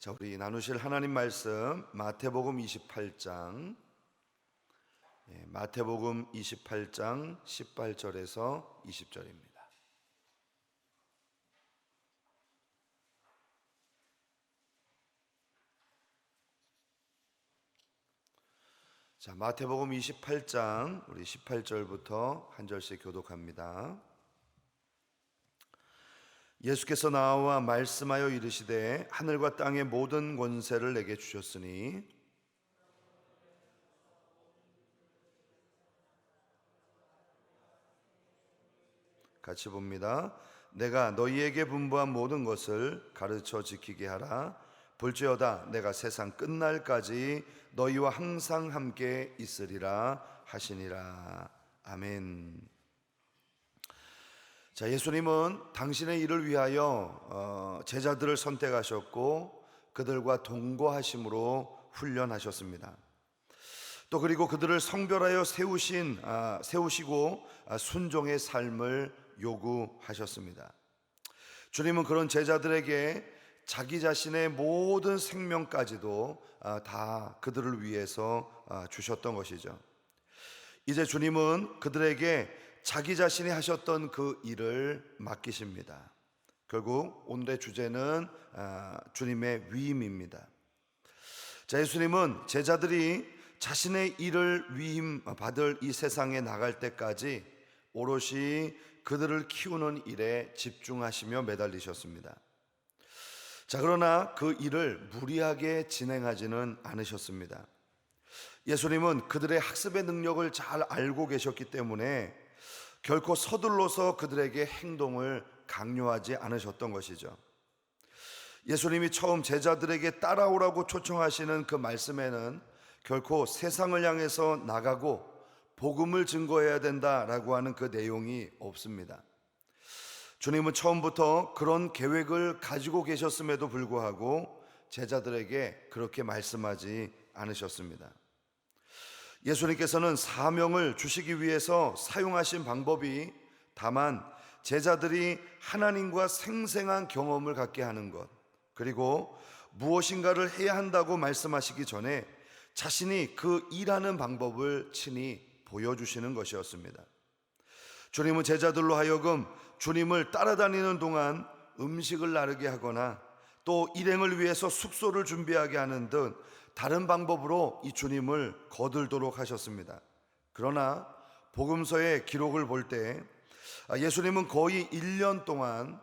자, 우리 나누실 하나님 말씀 마태복음 28장 마태복음 28장 18절에서 20절입니다. 자, 마태복음 28장 우리 18절부터 한 절씩 교독합니다. 예수께서 나와 말씀하여 이르시되 하늘과 땅의 모든 권세를 내게 주셨으니 같이 봅니다. 내가 너희에게 분부한 모든 것을 가르쳐 지키게 하라. 볼지어다 내가 세상 끝날까지 너희와 항상 함께 있으리라 하시니라. 아멘. 자, 예수님은 당신의 일을 위하여 제자들을 선택하셨고 그들과 동거하심으로 훈련하셨습니다. 또 그리고 그들을 성별하여 세우시고 순종의 삶을 요구하셨습니다. 주님은 그런 제자들에게 자기 자신의 모든 생명까지도 다 그들을 위해서 주셨던 것이죠. 이제 주님은 그들에게 자기 자신이 하셨던 그 일을 맡기십니다. 결국 오늘의 주제는 주님의 위임입니다. 자, 예수님은 제자들이 자신의 일을 위임 받을 이 세상에 나갈 때까지 오롯이 그들을 키우는 일에 집중하시며 매달리셨습니다. 자, 그러나 그 일을 무리하게 진행하지는 않으셨습니다. 예수님은 그들의 학습의 능력을 잘 알고 계셨기 때문에 결코 서둘러서 그들에게 행동을 강요하지 않으셨던 것이죠. 예수님이 처음 제자들에게 따라오라고 초청하시는 그 말씀에는 결코 세상을 향해서 나가고 복음을 증거해야 된다라고 하는 그 내용이 없습니다. 주님은 처음부터 그런 계획을 가지고 계셨음에도 불구하고 제자들에게 그렇게 말씀하지 않으셨습니다. 예수님께서는 사명을 주시기 위해서 사용하신 방법이 다만 제자들이 하나님과 생생한 경험을 갖게 하는 것, 그리고 무엇인가를 해야 한다고 말씀하시기 전에 자신이 그 일하는 방법을 친히 보여주시는 것이었습니다. 주님은 제자들로 하여금 주님을 따라다니는 동안 음식을 나르게 하거나 또 일행을 위해서 숙소를 준비하게 하는 등 다른 방법으로 이 주님을 거들도록 하셨습니다. 그러나 복음서의 기록을 볼 때 예수님은 거의 1년 동안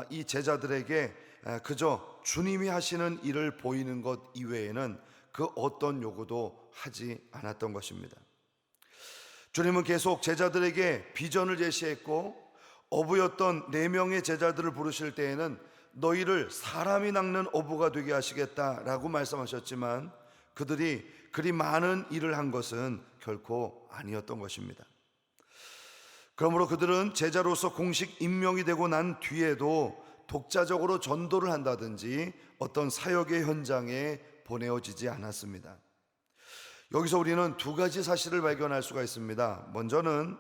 이 제자들에게 그저 주님이 하시는 일을 보이는 것 이외에는 그 어떤 요구도 하지 않았던 것입니다. 주님은 계속 제자들에게 비전을 제시했고 어부였던 4명의 제자들을 부르실 때에는 너희를 사람이 낚는 어부가 되게 하시겠다라고 말씀하셨지만 그들이 그리 많은 일을 한 것은 결코 아니었던 것입니다. 그러므로 그들은 제자로서 공식 임명이 되고 난 뒤에도 독자적으로 전도를 한다든지 어떤 사역의 현장에 보내어지지 않았습니다. 여기서 우리는 2가지 사실을 발견할 수가 있습니다. 먼저는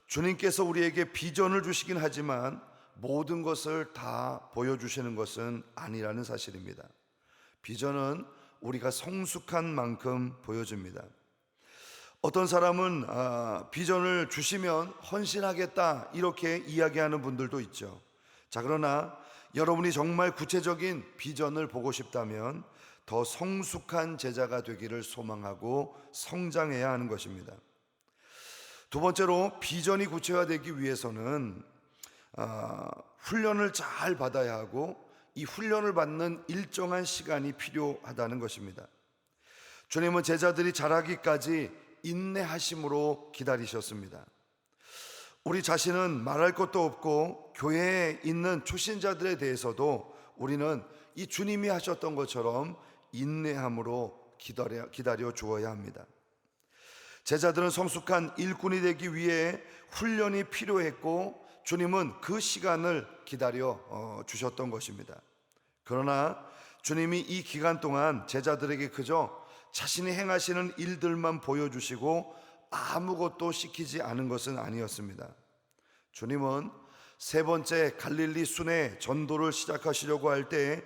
주님께서 우리에게 비전을 주시긴 하지만 모든 것을 다 보여주시는 것은 아니라는 사실입니다. 비전은 우리가 성숙한 만큼 보여줍니다. 어떤 사람은 비전을 주시면 헌신하겠다 이렇게 이야기하는 분들도 있죠. 자, 그러나 여러분이 정말 구체적인 비전을 보고 싶다면 더 성숙한 제자가 되기를 소망하고 성장해야 하는 것입니다. 2번째로 비전이 구체화되기 위해서는 훈련을 잘 받아야 하고 이 훈련을 받는 일정한 시간이 필요하다는 것입니다. 주님은 제자들이 자라기까지 인내하심으로 기다리셨습니다. 우리 자신은 말할 것도 없고 교회에 있는 초신자들에 대해서도 우리는 이 주님이 하셨던 것처럼 인내함으로 기다려 주어야 합니다. 제자들은 성숙한 일꾼이 되기 위해 훈련이 필요했고 주님은 그 시간을 기다려 주셨던 것입니다. 그러나 주님이 이 기간 동안 제자들에게 그저 자신이 행하시는 일들만 보여주시고 아무것도 시키지 않은 것은 아니었습니다. 주님은 3번째 갈릴리 순회 전도를 시작하시려고 할 때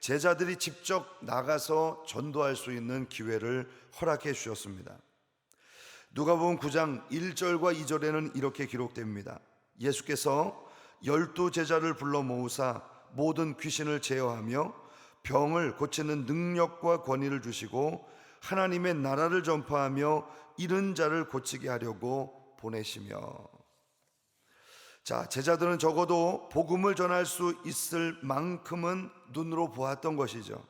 제자들이 직접 나가서 전도할 수 있는 기회를 허락해 주셨습니다. 누가복음 9장 1절과 2절에는 이렇게 기록됩니다. 예수께서 12 제자를 불러 모으사 모든 귀신을 제어하며 병을 고치는 능력과 권위를 주시고 하나님의 나라를 전파하며 이른 자를 고치게 하려고 보내시며. 자, 제자들은 적어도 복음을 전할 수 있을 만큼은 눈으로 보았던 것이죠.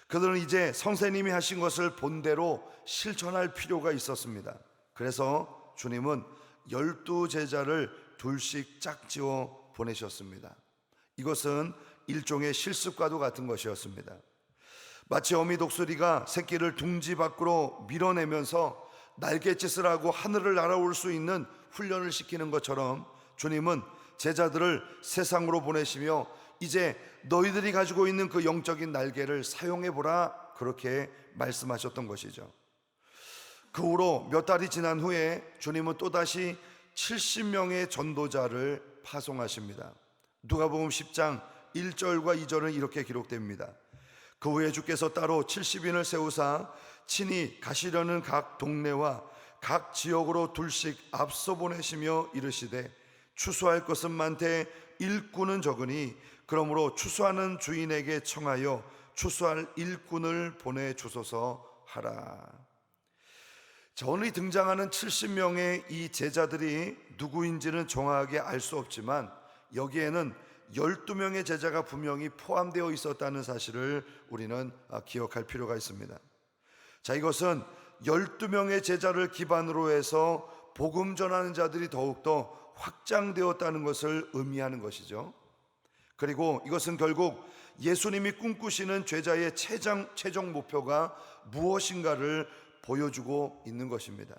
그들은 이제 선생님이 하신 것을 본대로 실천할 필요가 있었습니다. 그래서 주님은 12 제자를 둘씩 짝지어 보내셨습니다. 이것은 일종의 실습과도 같은 것이었습니다. 마치 어미 독수리가 새끼를 둥지 밖으로 밀어내면서 날갯짓을 하고 하늘을 날아올 수 있는 훈련을 시키는 것처럼 주님은 제자들을 세상으로 보내시며 이제 너희들이 가지고 있는 그 영적인 날개를 사용해보라, 그렇게 말씀하셨던 것이죠. 그 후로 몇 달이 지난 후에 주님은 또다시 70명의 전도자를 파송하십니다. 누가복음 10장 1절과 2절은 이렇게 기록됩니다. 그 후에 주께서 따로 70인을 세우사 친히 가시려는 각 동네와 각 지역으로 둘씩 앞서 보내시며 이르시되 추수할 것은 많되 일꾼은 적으니 그러므로 추수하는 주인에게 청하여 추수할 일꾼을 보내주소서 하라. 자, 오늘 등장하는 70명의 이 제자들이 누구인지는 정확하게 알 수 없지만 여기에는 12명의 제자가 분명히 포함되어 있었다는 사실을 우리는 기억할 필요가 있습니다. 자, 이것은 12명의 제자를 기반으로 해서 복음 전하는 자들이 더욱더 확장되었다는 것을 의미하는 것이죠. 그리고 이것은 결국 예수님이 꿈꾸시는 제자의 최종 목표가 무엇인가를 보여주고 있는 것입니다.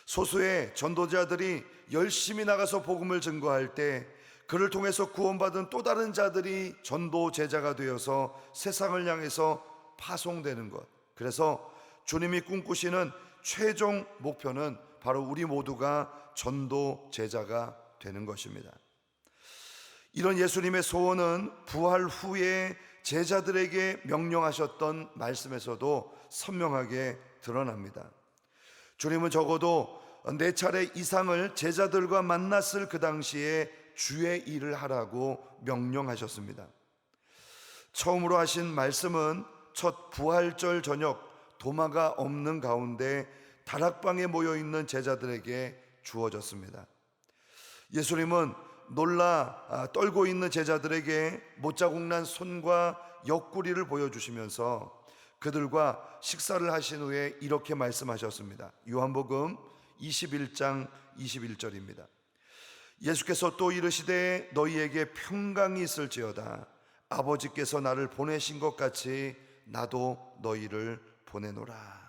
소수의 전도자들이 열심히 나가서 복음을 증거할 때 그를 통해서 구원받은 또 다른 자들이 전도 제자가 되어서 세상을 향해서 파송되는 것. 그래서 주님이 꿈꾸시는 최종 목표는 바로 우리 모두가 전도 제자가 되는 것입니다. 이런 예수님의 소원은 부활 후에 제자들에게 명령하셨던 말씀에서도 선명하게 드러납니다. 주님은 적어도 4차례 이상을 제자들과 만났을 그 당시에 주의 일을 하라고 명령하셨습니다. 처음으로 하신 말씀은 첫 부활절 저녁 도마가 없는 가운데 다락방에 모여있는 제자들에게 주어졌습니다. 예수님은 놀라 떨고 있는 제자들에게 못자국 난 손과 옆구리를 보여주시면서 그들과 식사를 하신 후에 이렇게 말씀하셨습니다. 요한복음 21장 21절입니다. 예수께서 또 이르시되 너희에게 평강이 있을지어다. 아버지께서 나를 보내신 것 같이 나도 너희를 보내노라.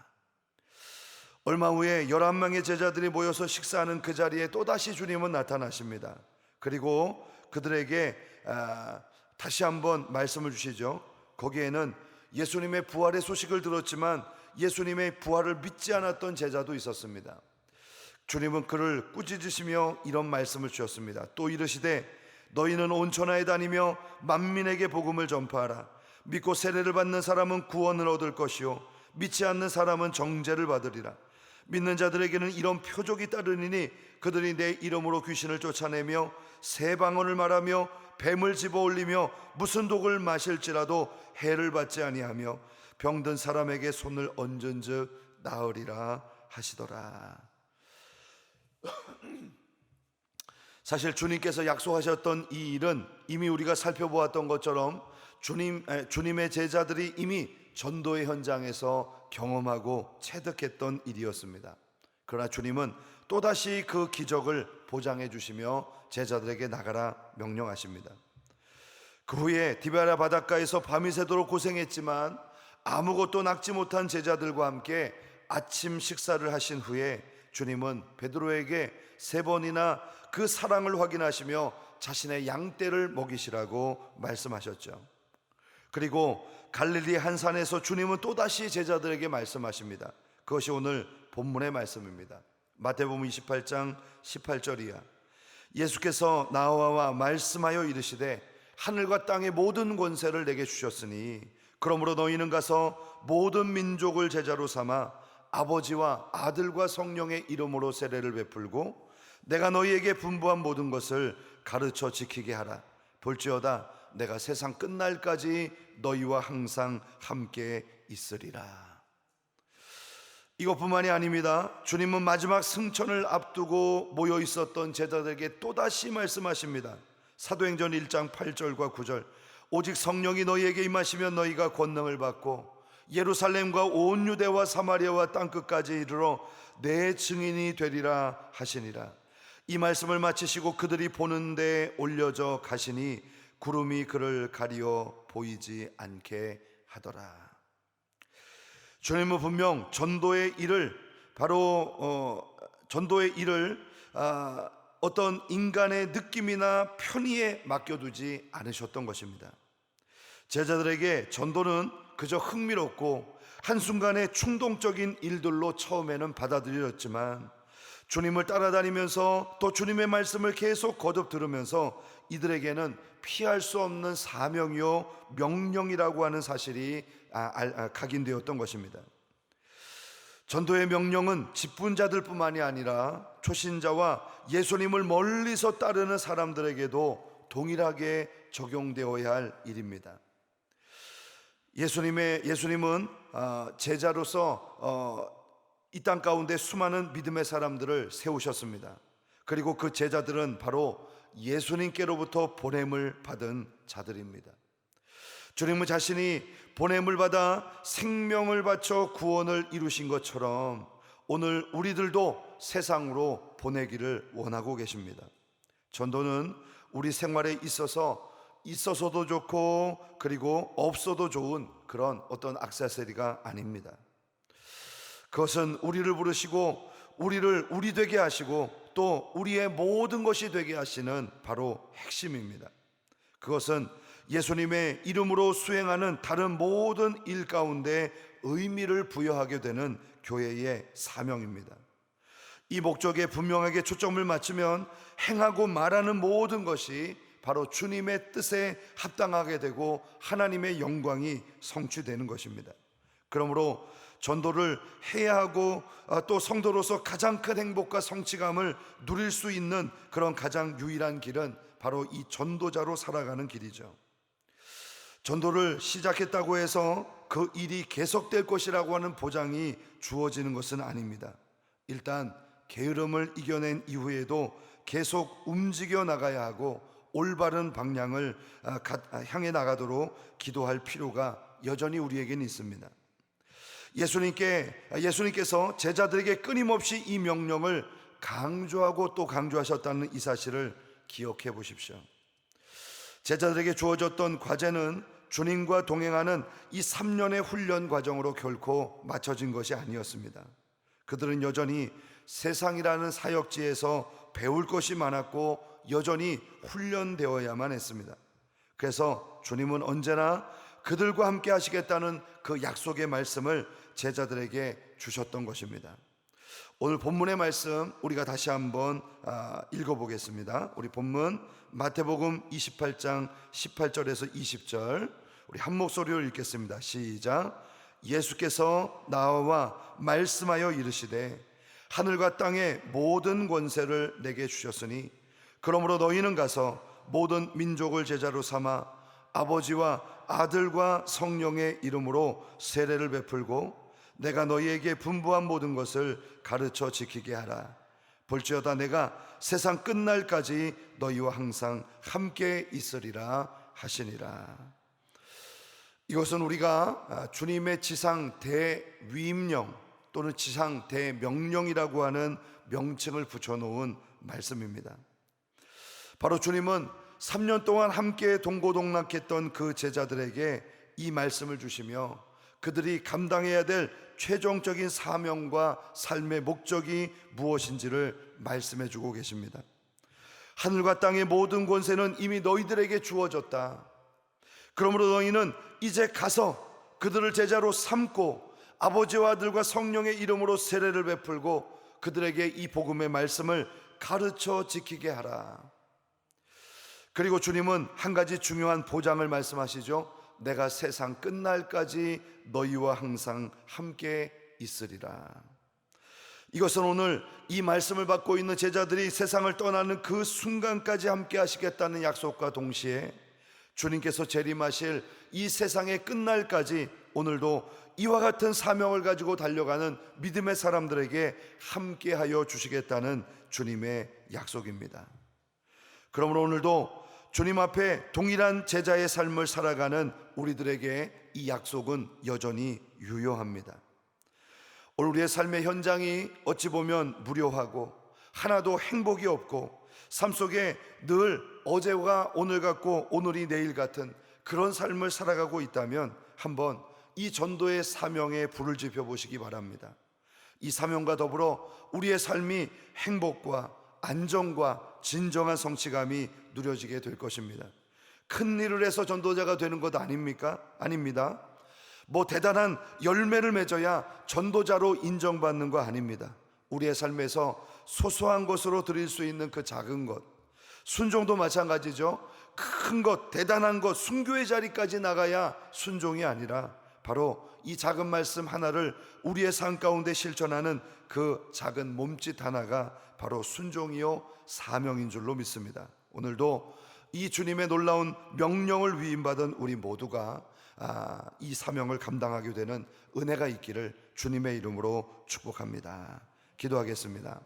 얼마 후에 11명의 제자들이 모여서 식사하는 그 자리에 또다시 주님은 나타나십니다. 그리고 그들에게 다시 한번 말씀을 주시죠. 거기에는 예수님의 부활의 소식을 들었지만 예수님의 부활을 믿지 않았던 제자도 있었습니다. 주님은 그를 꾸짖으시며 이런 말씀을 주셨습니다. 또 이르시되 너희는 온 천하에 다니며 만민에게 복음을 전파하라. 믿고 세례를 받는 사람은 구원을 얻을 것이요 믿지 않는 사람은 정죄를 받으리라. 믿는 자들에게는 이런 표적이 따르니니 그들이 내 이름으로 귀신을 쫓아내며 새 방언을 말하며 뱀을 집어올리며 무슨 독을 마실지라도 해를 받지 아니하며 병든 사람에게 손을 얹은즉 나으리라 하시더라. 사실 주님께서 약속하셨던 이 일은 이미 우리가 살펴보았던 것처럼 주님의 제자들이 이미 전도의 현장에서 경험하고 체득했던 일이었습니다. 그러나 주님은 또다시 그 기적을 보장해 주시며 제자들에게 나가라 명령하십니다. 그 후에 디베랴 바닷가에서 밤이 새도록 고생했지만 아무것도 낚지 못한 제자들과 함께 아침 식사를 하신 후에 주님은 베드로에게 3번이나 그 사랑을 확인하시며 자신의 양떼를 먹이시라고 말씀하셨죠. 그리고 갈릴리 한 산에서 주님은 또다시 제자들에게 말씀하십니다. 그것이 오늘 본문의 말씀입니다. 마태복음 28장 18절이야. 예수께서 나와 말씀하여 이르시되 하늘과 땅의 모든 권세를 내게 주셨으니 그러므로 너희는 가서 모든 민족을 제자로 삼아 아버지와 아들과 성령의 이름으로 세례를 베풀고 내가 너희에게 분부한 모든 것을 가르쳐 지키게 하라. 볼지어다 내가 세상 끝날까지 너희와 항상 함께 있으리라. 이것뿐만이 아닙니다. 주님은 마지막 승천을 앞두고 모여 있었던 제자들에게 또다시 말씀하십니다. 사도행전 1장 8절과 9절, 오직 성령이 너희에게 임하시면 너희가 권능을 받고 예루살렘과 온 유대와 사마리아와 땅끝까지 이르러 내 증인이 되리라 하시니라. 이 말씀을 마치시고 그들이 보는 데 올려져 가시니 구름이 그를 가리어 보이지 않게 하더라. 주님은 분명 전도의 일을 어떤 인간의 느낌이나 편의에 맡겨두지 않으셨던 것입니다. 제자들에게 전도는 그저 흥미롭고 한순간의 충동적인 일들로 처음에는 받아들여졌지만 주님을 따라다니면서 또 주님의 말씀을 계속 거듭 들으면서 이들에게는 피할 수 없는 사명이요 명령이라고 하는 사실이 각인되었던 것입니다. 전도의 명령은 직분자들뿐만이 아니라 초신자와 예수님을 멀리서 따르는 사람들에게도 동일하게 적용되어야 할 일입니다. 예수님은 제자로서 이 땅 가운데 수많은 믿음의 사람들을 세우셨습니다. 그리고 그 제자들은 바로 예수님께로부터 보냄을 받은 자들입니다. 주님은 자신이 보냄을 받아 생명을 바쳐 구원을 이루신 것처럼 오늘 우리들도 세상으로 보내기를 원하고 계십니다. 전도는 우리 생활에 있어서도 좋고 그리고 없어도 좋은 그런 어떤 액세서리가 아닙니다. 그것은 우리를 부르시고 우리를 우리 되게 하시고 또 우리의 모든 것이 되게 하시는 바로 핵심입니다. 그것은 예수님의 이름으로 수행하는 다른 모든 일 가운데 의미를 부여하게 되는 교회의 사명입니다. 이 목적에 분명하게 초점을 맞추면 행하고 말하는 모든 것이 바로 주님의 뜻에 합당하게 되고 하나님의 영광이 성취되는 것입니다. 그러므로 전도를 해야 하고 또 성도로서 가장 큰 행복과 성취감을 누릴 수 있는 그런 가장 유일한 길은 바로 이 전도자로 살아가는 길이죠. 전도를 시작했다고 해서 그 일이 계속될 것이라고 하는 보장이 주어지는 것은 아닙니다. 일단 게으름을 이겨낸 이후에도 계속 움직여 나가야 하고 올바른 방향을 향해 나가도록 기도할 필요가 여전히 우리에게는 있습니다. 예수님께서 제자들에게 끊임없이 이 명령을 강조하고 또 강조하셨다는 이 사실을 기억해 보십시오. 제자들에게 주어졌던 과제는 주님과 동행하는 이 3년의 훈련 과정으로 결코 맞춰진 것이 아니었습니다. 그들은 여전히 세상이라는 사역지에서 배울 것이 많았고 여전히 훈련되어야만 했습니다. 그래서 주님은 언제나 그들과 함께 하시겠다는 그 약속의 말씀을 제자들에게 주셨던 것입니다. 오늘 본문의 말씀 우리가 다시 한번 읽어보겠습니다. 우리 본문 마태복음 28장 18절에서 20절 우리 한 목소리로 읽겠습니다. 시작. 예수께서 나와 말씀하여 이르시되 하늘과 땅의 모든 권세를 내게 주셨으니 그러므로 너희는 가서 모든 민족을 제자로 삼아 아버지와 아들과 성령의 이름으로 세례를 베풀고 내가 너희에게 분부한 모든 것을 가르쳐 지키게 하라. 볼지어다 내가 세상 끝날까지 너희와 항상 함께 있으리라 하시니라. 이것은 우리가 주님의 지상 대위임령 또는 지상 대명령이라고 하는 명칭을 붙여놓은 말씀입니다. 바로 주님은 3년 동안 함께 동고동락했던 그 제자들에게 이 말씀을 주시며 그들이 감당해야 될 최종적인 사명과 삶의 목적이 무엇인지를 말씀해 주고 계십니다. 하늘과 땅의 모든 권세는 이미 너희들에게 주어졌다. 그러므로 너희는 이제 가서 그들을 제자로 삼고 아버지와 아들과 성령의 이름으로 세례를 베풀고 그들에게 이 복음의 말씀을 가르쳐 지키게 하라. 그리고 주님은 한 가지 중요한 보장을 말씀하시죠. 내가 세상 끝날까지 너희와 항상 함께 있으리라. 이것은 오늘 이 말씀을 받고 있는 제자들이 세상을 떠나는 그 순간까지 함께 하시겠다는 약속과 동시에 주님께서 재림하실 이 세상의 끝날까지 오늘도 이와 같은 사명을 가지고 달려가는 믿음의 사람들에게 함께하여 주시겠다는 주님의 약속입니다. 그러므로 오늘도 주님 앞에 동일한 제자의 삶을 살아가는 우리들에게 이 약속은 여전히 유효합니다. 오늘 우리의 삶의 현장이 어찌 보면 무료하고 하나도 행복이 없고 삶 속에 늘 어제가 오늘 같고 오늘이 내일 같은 그런 삶을 살아가고 있다면 한번 이 전도의 사명에 불을 지펴 보시기 바랍니다. 이 사명과 더불어 우리의 삶이 행복과 안정과 진정한 성취감이 누려지게 될 것입니다. 큰 일을 해서 전도자가 되는 것 아닙니까? 아닙니다. 뭐 대단한 열매를 맺어야 전도자로 인정받는 거 아닙니다. 우리의 삶에서 소소한 것으로 드릴 수 있는 그 작은 것, 순종도 마찬가지죠. 큰 것, 대단한 것, 순교의 자리까지 나가야 순종이 아니라 바로 이 작은 말씀 하나를 우리의 삶 가운데 실천하는 그 작은 몸짓 하나가 바로 순종이요 사명인 줄로 믿습니다. 오늘도 이 주님의 놀라운 명령을 위임받은 우리 모두가 이 사명을 감당하게 되는 은혜가 있기를 주님의 이름으로 축복합니다. 기도하겠습니다.